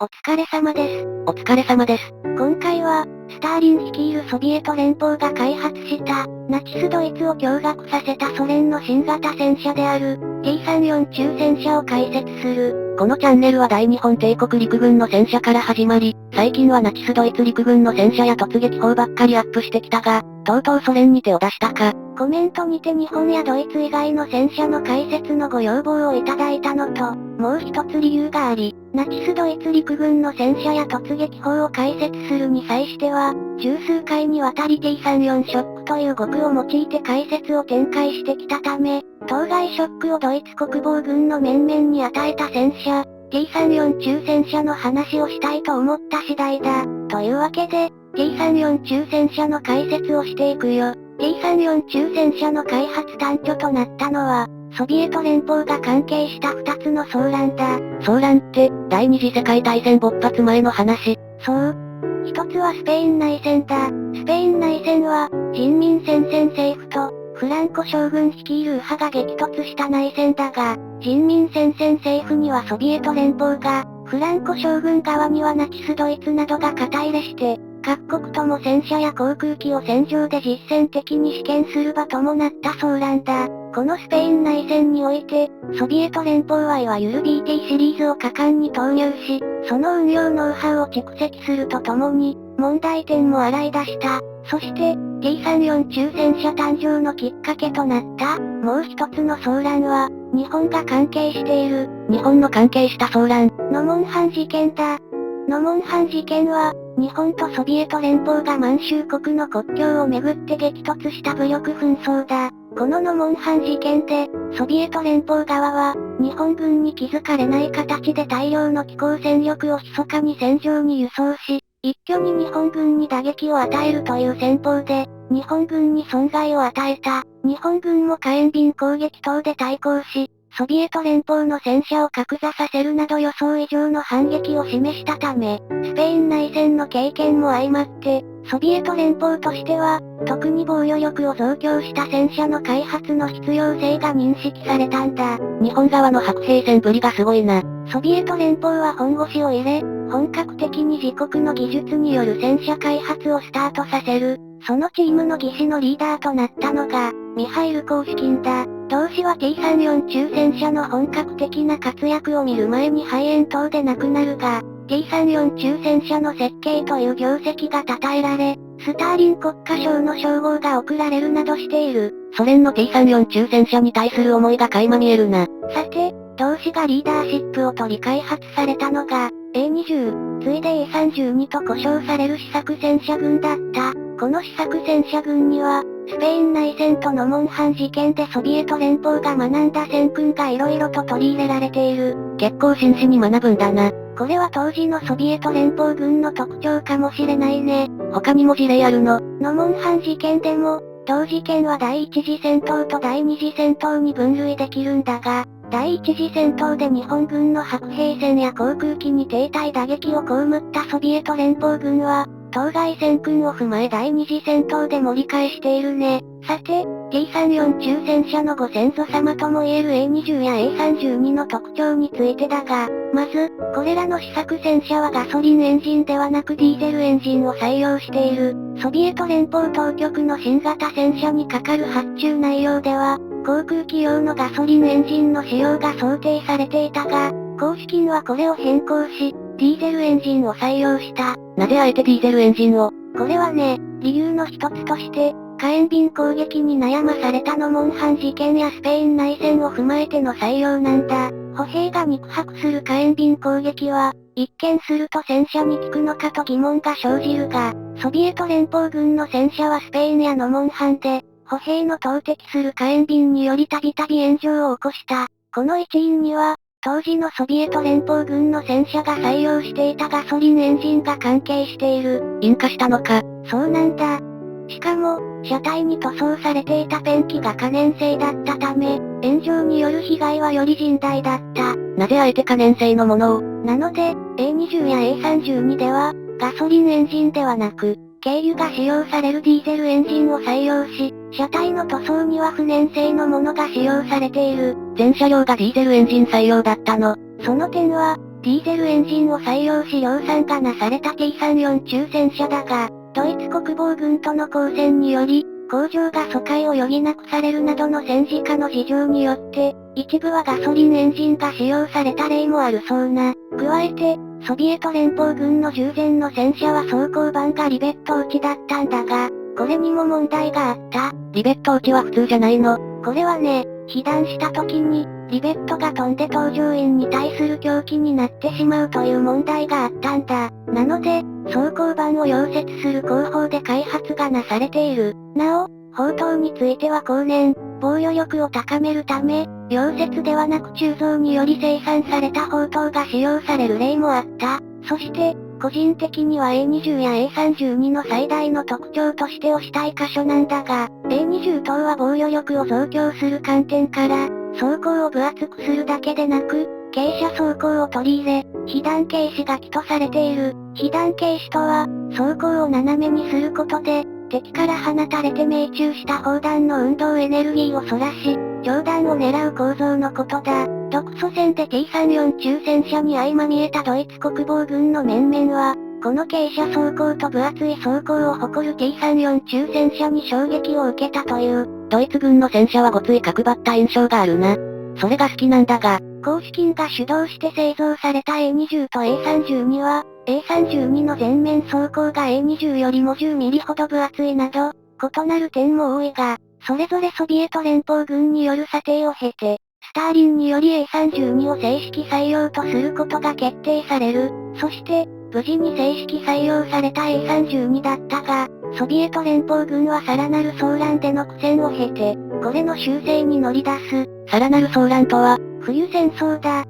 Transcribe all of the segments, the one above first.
お疲れ様です。お疲れ様です。今回は、スターリン率いるソビエト連邦が開発した、ナチスドイツを驚愕させたソ連の新型戦車である、T-34中戦車を解説する。このチャンネルは大日本帝国陸軍の戦車から始まり、最近はナチスドイツ陸軍の戦車や突撃砲ばっかりアップしてきたが、とうとうソ連に手を出したか。コメントにて日本やドイツ以外の戦車の解説のご要望をいただいたのと、もう一つ理由があり、ナチスドイツ陸軍の戦車や突撃砲を解説するに際しては、十数回にわたり T-34ショックという語句を用いて解説を展開してきたため、当該ショックをドイツ国防軍の面々に与えた戦車、T-34中戦車の話をしたいと思った次第だ。というわけで、T-34中戦車の解説をしていくよ。T-34中戦車の開発端緒となったのは、ソビエト連邦が関係した2つの騒乱だ。騒乱って、第二次世界大戦勃発前の話。そう。一つはスペイン内戦だ。スペイン内戦は、人民戦線政府と、フランコ将軍率いる右派が激突した内戦だが、人民戦線政府にはソビエト連邦が、フランコ将軍側にはナチスドイツなどが肩入れして、各国とも戦車や航空機を戦場で実戦的に試験する場ともなった騒乱だ。このスペイン内戦において、ソビエト連邦はいわゆる BT シリーズを果敢に投入し、その運用ノウハウを蓄積するとともに、問題点も洗い出した。そして、T-34中戦車誕生のきっかけとなった、もう一つの騒乱は、日本が関係している、日本の関係した騒乱。ノモンハン事件だ。ノモンハン事件は、日本とソビエト連邦が満州国の国境をめぐって激突した武力紛争だ。このノモンハン事件で、ソビエト連邦側は、日本軍に気づかれない形で大量の機甲戦力を密かに戦場に輸送し、一挙に日本軍に打撃を与えるという戦法で、日本軍に損害を与えた。日本軍も火炎瓶攻撃等で対抗し、ソビエト連邦の戦車を格座させるなど予想以上の反撃を示したため、スペイン内戦の経験も相まって、ソビエト連邦としては、特に防御力を増強した戦車の開発の必要性が認識されたんだ。日本側の白兵戦ぶりがすごいな。ソビエト連邦は本腰を入れ、本格的に自国の技術による戦車開発をスタートさせる。そのチームの技師のリーダーとなったのが、ミハイル・コウシキンだ。同氏は T-34中戦車の本格的な活躍を見る前に肺炎等で亡くなるが、T-34中戦車の設計という業績が称えられ、スターリン国家賞の称号が贈られるなどしている。ソ連の T-34中戦車に対する思いが垣間見えるな。さて、同氏がリーダーシップを取り開発されたのが、A20、ついで A32 と呼称される試作戦車軍だった。この試作戦車軍には、スペイン内戦とノモンハン事件でソビエト連邦が学んだ戦訓が色々と取り入れられている。結構真摯に学ぶんだな。これは当時のソビエト連邦軍の特徴かもしれないね。他にも事例あるの？ノモンハン事件でも、同事件は第一次戦闘と第二次戦闘に分類できるんだが、第一次戦闘で日本軍の白兵戦や航空機に停滞打撃を被ったソビエト連邦軍は、当該戦訓を踏まえ第二次戦闘で盛り返しているね。さて、T-34中戦車のご先祖様ともいえる A20 や A32 の特徴についてだが、まず、これらの試作戦車はガソリンエンジンではなくディーゼルエンジンを採用している。ソビエト連邦当局の新型戦車にかかる発注内容では、航空機用のガソリンエンジンの使用が想定されていたが、公式はこれを変更し、ディーゼルエンジンを採用した。なぜあえてディーゼルエンジンを？これはね、理由の一つとして、火炎瓶攻撃に悩まされたノモンハン事件やスペイン内戦を踏まえての採用なんだ。歩兵が肉薄する火炎瓶攻撃は、一見すると戦車に効くのかと疑問が生じるが、ソビエト連邦軍の戦車はスペインやノモンハンで、歩兵の投擲する火炎瓶によりたびたび炎上を起こした。この一因には、当時のソビエト連邦軍の戦車が採用していたガソリンエンジンが関係している。引火したのか。そうなんだ。しかも、車体に塗装されていたペンキが可燃性だったため、炎上による被害はより甚大だった。なぜあえて可燃性のものを？なので、A20 や A32 では、ガソリンエンジンではなく、軽油が使用されるディーゼルエンジンを採用し、車体の塗装には不燃性のものが使用されている。全車両がディーゼルエンジン採用だったの。その点は、ディーゼルエンジンを採用し量産がなされた T34 中戦車だが、ドイツ国防軍との交戦により、工場が疎開を余儀なくされるなどの戦時下の事情によって、一部はガソリンエンジンが使用された例もあるそうな。加えて、ソビエト連邦軍の従前の戦車は装甲板がリベット打ちだったんだが、これにも問題があった。リベット打ちは普通じゃないの？これはね、被弾した時に、リベットが飛んで搭乗員に対する凶器になってしまうという問題があったんだ。なので、装甲板を溶接する工法で開発がなされている。なお、砲塔については後年、防御力を高めるため、溶接ではなく鋳造により生産された砲塔が使用される例もあった。そして、個人的には A20 や A32 の最大の特徴として推したい箇所なんだが、A20 等は防御力を増強する観点から、装甲を分厚くするだけでなく、傾斜装甲を取り入れ、被弾軽視が基とされている。被弾軽視とは、装甲を斜めにすることで、敵から放たれて命中した砲弾の運動エネルギーをそらし、上弾を狙う構造のことだ。独ソ戦で T34 中戦車に相まみえたドイツ国防軍の面々は、この傾斜装甲と分厚い装甲を誇る T34 中戦車に衝撃を受けたという。ドイツ軍の戦車はごつい角張った印象があるな。それが好きなんだが、公式軍が主導して製造された A20 と A32 は、A32 の前面装甲が A20 よりも10ミリほど分厚いなど、異なる点も多いが、それぞれソビエト連邦軍による査定を経て、スターリンにより A32 を正式採用とすることが決定される。そして、無事に正式採用された A32 だったが、ソビエト連邦軍はさらなる騒乱での苦戦を経て、これの修正に乗り出す。さらなる騒乱とは、冬戦争だ。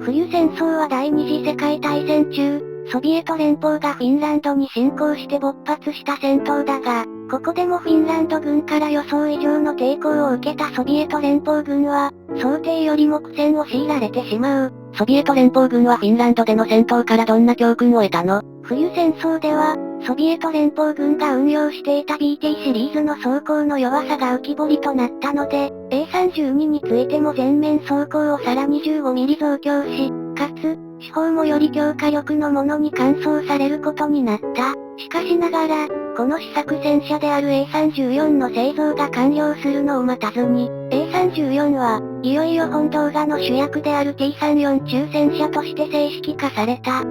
冬戦争は第二次世界大戦中、ソビエト連邦がフィンランドに侵攻して勃発した戦闘だが、ここでもフィンランド軍から予想以上の抵抗を受けたソビエト連邦軍は、想定よりも苦戦を強いられてしまう。ソビエト連邦軍はフィンランドでの戦闘からどんな教訓を得たの？冬戦争では、ソビエト連邦軍が運用していた BT シリーズの装甲の弱さが浮き彫りとなったので、A32 についても前面装甲をさらに15ミリ増強し、かつ、手法もより強化力のものに換装されることになった。しかしながら、この試作戦車である A34 の製造が完了するのを待たずに、A34 は、いよいよ本動画の主役である T34 中戦車として正式化された。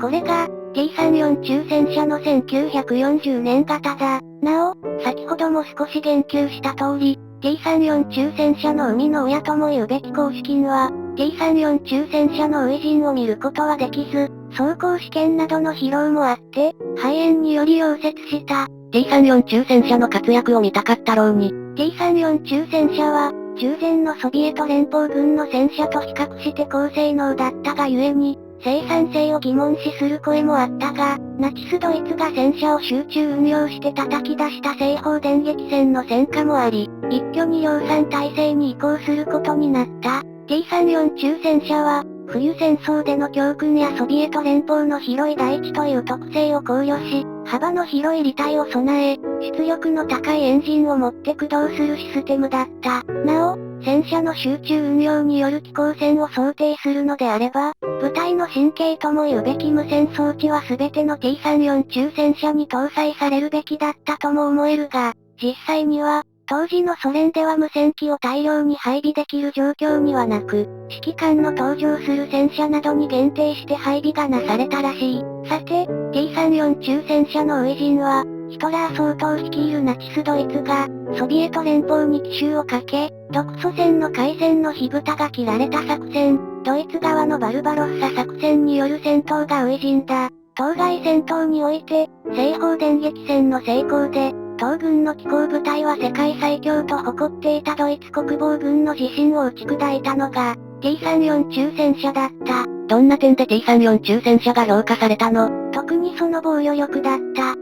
これが、T34 中戦車の1940年型だ。なお、先ほども少し言及した通り、T34 中戦車の生みの親とも言うべき公式軍は、T34 中戦車の初陣を見ることはできず、走行試験などの疲労もあって、肺炎により溶接した。T34 中戦車の活躍を見たかったろうに。T34 中戦車は、従前のソビエト連邦軍の戦車と比較して高性能だったがゆえに、生産性を疑問視する声もあったが、ナチスドイツが戦車を集中運用して叩き出した西方電撃戦の戦果もあり、一挙に量産体制に移行することになった。T34 中戦車は、冬戦争での教訓やソビエト連邦の広い大地という特性を考慮し、幅の広い履帯を備え、出力の高いエンジンを持って駆動するシステムだった。なお、戦車の集中運用による機構戦を想定するのであれば、部隊の神経とも言うべき無線装置は全ての T34 中戦車に搭載されるべきだったとも思えるが、実際には、当時のソ連では無線機を大量に配備できる状況にはなく、指揮官の登場する戦車などに限定して配備がなされたらしい。さて、T34 中戦車の初陣は、ヒトラー総統率いるナチスドイツが、ソビエト連邦に奇襲をかけ、独ソ戦の開戦の火蓋が切られた作戦、ドイツ側のバルバロッサ作戦による戦闘が初陣だ。当該戦闘において、西方電撃戦の成功で、東軍の機甲部隊は世界最強と誇っていたドイツ国防軍の自信を打ち砕いたのが、T34 中戦車だった。どんな点で T34 中戦車が評価されたの？特にその防御力だった。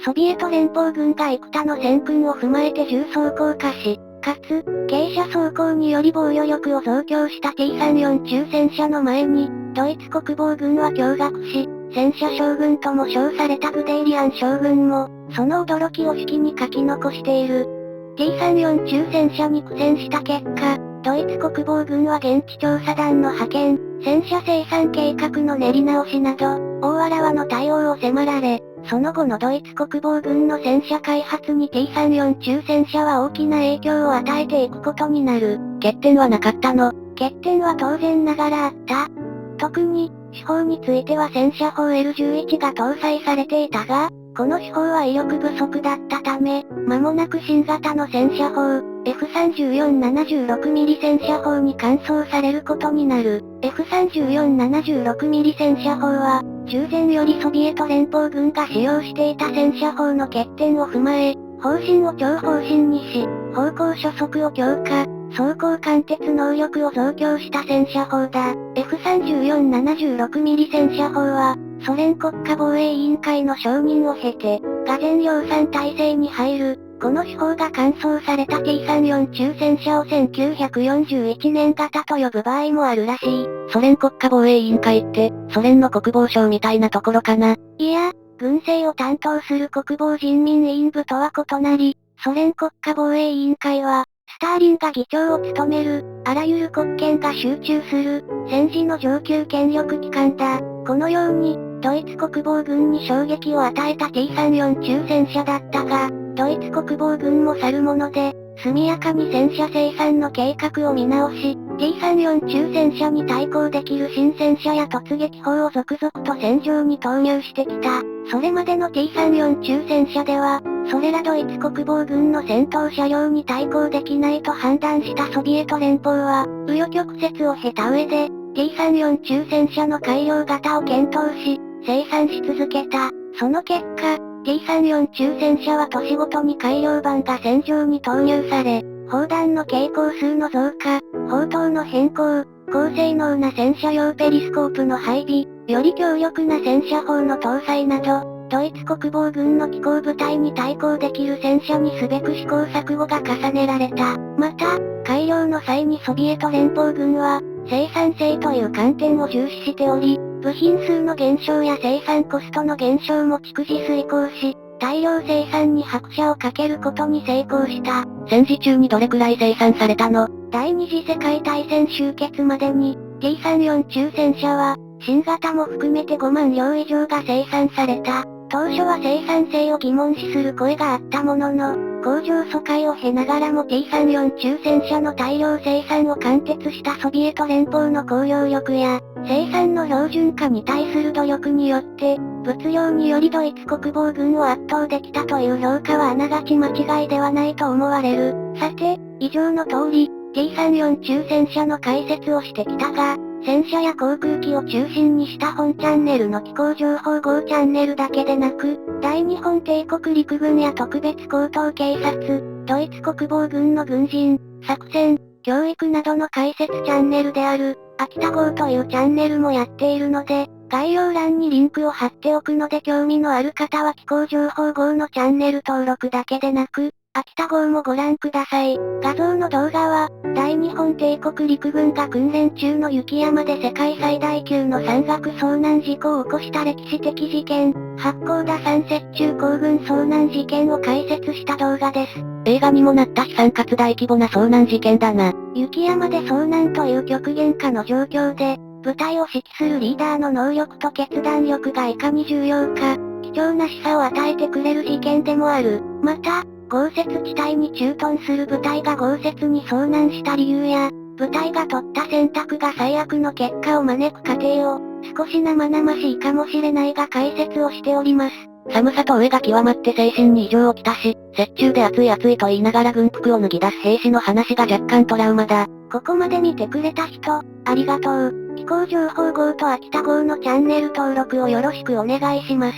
ソビエト連邦軍が幾多の戦訓を踏まえて重装甲化し、かつ、傾斜装甲により防御力を増強した T34 中戦車の前に、ドイツ国防軍は驚愕し、戦車将軍とも称されたグデイリアン将軍も、その驚きを式に書き残している。T34 中戦車に苦戦した結果、ドイツ国防軍は現地調査団の派遣、戦車生産計画の練り直しなど、大わらわの対応を迫られ、その後のドイツ国防軍の戦車開発に T34 中戦車は大きな影響を与えていくことになる。欠点はなかったの？欠点は当然ながらあった。特に、手法については戦車砲 L11 が搭載されていたが、この手法は威力不足だったため、間もなく新型の戦車砲、F3476mm 戦車砲に換装されることになる。F3476mm 戦車砲は、従前よりソビエト連邦軍が使用していた戦車砲の欠点を踏まえ、砲身を超砲身にし、砲口初速を強化、装甲貫徹能力を増強した戦車砲だ。F3476mm 戦車砲は、ソ連国家防衛委員会の承認を経て、俄然量産体制に入る。この手法が換装された T34 中戦車を1941年型と呼ぶ場合もあるらしい。ソ連国家防衛委員会って、ソ連の国防省みたいなところかな？いや、軍政を担当する国防人民委員部とは異なり、ソ連国家防衛委員会は、スターリンが議長を務める、あらゆる国権が集中する、戦時の上級権力機関だ。このように、ドイツ国防軍に衝撃を与えた T34 中戦車だったが、ドイツ国防軍も去るもので、速やかに戦車生産の計画を見直し、T34 中戦車に対抗できる新戦車や突撃砲を続々と戦場に投入してきた。それまでの T34 中戦車では、それらドイツ国防軍の戦闘車両に対抗できないと判断したソビエト連邦は、紆余曲折を経た上で、T34 中戦車の改良型を検討し、生産し続けた。その結果、T34 中戦車は年ごとに改良版が戦場に投入され、砲弾の携行数の増加、砲塔の変更、高性能な戦車用ペリスコープの配備、より強力な戦車砲の搭載など、ドイツ国防軍の機甲部隊に対抗できる戦車にすべく試行錯誤が重ねられた。また、改良の際にソビエト連邦軍は、生産性という観点を重視しており、部品数の減少や生産コストの減少も逐次遂行し、大量生産に拍車をかけることに成功した。戦時中にどれくらい生産されたの？第二次世界大戦終結までに、T34 中戦車は、新型も含めて5万両以上が生産された。当初は生産性を疑問視する声があったものの、工場疎開を経ながらも T34 中戦車の大量生産を貫徹したソビエト連邦の工業力や、生産の標準化に対する努力によって、物量によりドイツ国防軍を圧倒できたという評価はあながち間違いではないと思われる。さて、以上の通り、T34 中戦車の解説をしてきたが、戦車や航空機を中心にした本チャンネルの機構情報5チャンネルだけでなく、大日本帝国陸軍や特別高等警察、ドイツ国防軍の軍人、作戦、教育などの解説チャンネルである、秋田号というチャンネルもやっているので、概要欄にリンクを貼っておくので興味のある方は機構情報号のチャンネル登録だけでなく、秋田号もご覧ください。画像の動画は、大日本帝国陸軍が訓練中の雪山で世界最大級の山岳遭難事故を起こした歴史的事件、八甲田山雪中行軍遭難事件を解説した動画です。映画にもなった悲惨かつ大規模な遭難事件だな。雪山で遭難という極限下の状況で、部隊を指揮するリーダーの能力と決断力がいかに重要か、貴重な示唆を与えてくれる事件でもある。また、豪雪地帯に駐屯する部隊が豪雪に遭難した理由や、部隊が取った選択が最悪の結果を招く過程を、少し生々しいかもしれないが解説をしております。寒さと飢えが極まって精神に異常をきたし、雪中で暑い暑いと言いながら軍服を脱ぎ出す兵士の話が若干トラウマだ。ここまで見てくれた人、ありがとう。機構情報号と秋田号のチャンネル登録をよろしくお願いします。